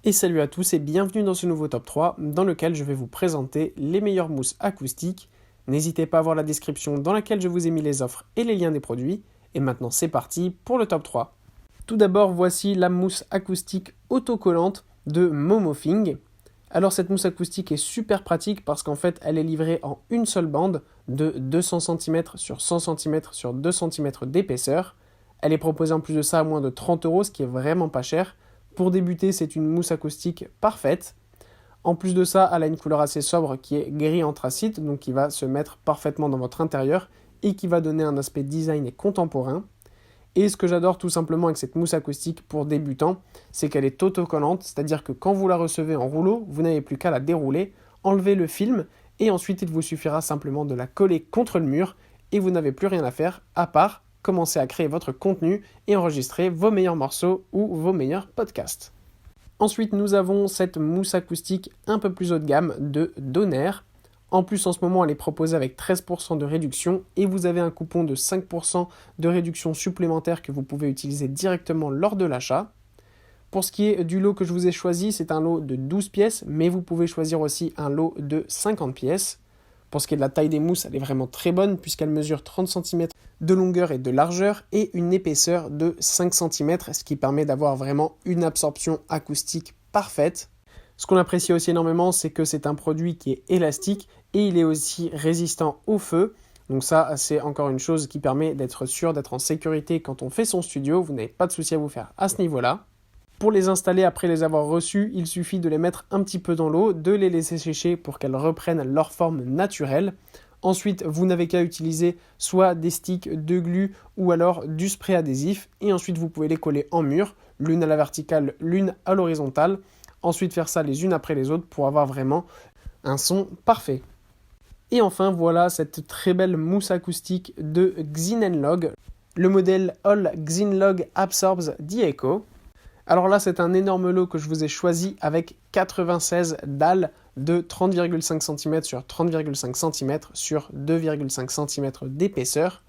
Et salut à tous et bienvenue dans ce nouveau top 3 dans lequel je vais vous présenter les meilleures mousses acoustiques. N'hésitez pas à voir la description dans laquelle je vous ai mis les offres et les liens des produits. Et maintenant c'est parti pour le top 3. Tout d'abord voici la mousse acoustique autocollante de Momofing. Alors cette mousse acoustique est super pratique parce qu'en fait elle est livrée en une seule bande de 200 cm sur 100 cm sur 2 cm d'épaisseur. Elle est proposée en plus de ça à moins de 30 €, ce qui est vraiment pas cher. Pour débuter, c'est une mousse acoustique parfaite. En plus de ça, elle a une couleur assez sobre qui est gris anthracite, donc qui va se mettre parfaitement dans votre intérieur et qui va donner un aspect design et contemporain. Et ce que j'adore tout simplement avec cette mousse acoustique pour débutants, c'est qu'elle est autocollante, c'est-à-dire que quand vous la recevez en rouleau, vous n'avez plus qu'à la dérouler, enlever le film et ensuite il vous suffira simplement de la coller contre le mur et vous n'avez plus rien à faire à part commencer à créer votre contenu et enregistrer vos meilleurs morceaux ou vos meilleurs podcasts. Ensuite, nous avons cette mousse acoustique un peu plus haut de gamme de Donner. En plus, en ce moment, elle est proposée avec 13% de réduction et vous avez un coupon de 5% de réduction supplémentaire que vous pouvez utiliser directement lors de l'achat. Pour ce qui est du lot que je vous ai choisi, c'est un lot de 12 pièces, mais vous pouvez choisir aussi un lot de 50 pièces. Pour ce qui est de la taille des mousses, elle est vraiment très bonne puisqu'elle mesure 30 cm de longueur et de largeur et une épaisseur de 5 cm, ce qui permet d'avoir vraiment une absorption acoustique parfaite. Ce qu'on apprécie aussi énormément, c'est que c'est un produit qui est élastique et il est aussi résistant au feu. Donc ça, c'est encore une chose qui permet d'être sûr d'être en sécurité quand on fait son studio. Vous n'avez pas de souci à vous faire à ce niveau-là. Pour les installer après les avoir reçus, il suffit de les mettre un petit peu dans l'eau, de les laisser sécher pour qu'elles reprennent leur forme naturelle. Ensuite, vous n'avez qu'à utiliser soit des sticks de glu ou alors du spray adhésif. Et ensuite, vous pouvez les coller en mur, l'une à la verticale, l'une à l'horizontale. Ensuite, faire ça les unes après les autres pour avoir vraiment un son parfait. Et enfin, voilà cette très belle mousse acoustique de Xinenlog, le modèle All Xinlog Absorbs the Echo. Alors là, c'est un énorme lot que je vous ai choisi avec 96 dalles de 30,5 cm sur 30,5 cm sur 2,5 cm d'épaisseur.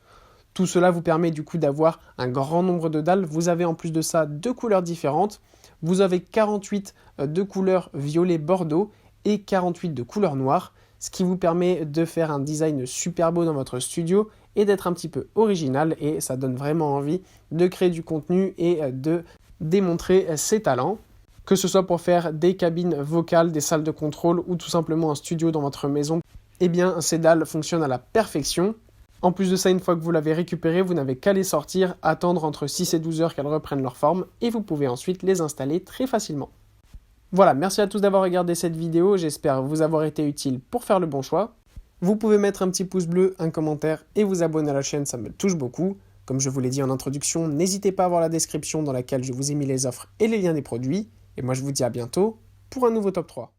Tout cela vous permet du coup d'avoir un grand nombre de dalles. Vous avez en plus de ça deux couleurs différentes. Vous avez 48 de couleur violet bordeaux et 48 de couleur noire, ce qui vous permet de faire un design super beau dans votre studio et d'être un petit peu original, et ça donne vraiment envie de créer du contenu et de démontrer ses talents, que ce soit pour faire des cabines vocales, des salles de contrôle ou tout simplement un studio dans votre maison. Eh bien, ces dalles fonctionnent à la perfection. En plus de ça, une fois que vous l'avez récupéré, vous n'avez qu'à les sortir, attendre entre 6 et 12 heures qu'elles reprennent leur forme et vous pouvez ensuite les installer très facilement. Voilà, merci à tous d'avoir regardé cette vidéo, j'espère vous avoir été utile pour faire le bon choix. Vous pouvez mettre un petit pouce bleu, un commentaire et vous abonner à la chaîne, ça me touche beaucoup. Comme je vous l'ai dit en introduction, n'hésitez pas à voir la description dans laquelle je vous ai mis les offres et les liens des produits. Et moi je vous dis à bientôt pour un nouveau top 3.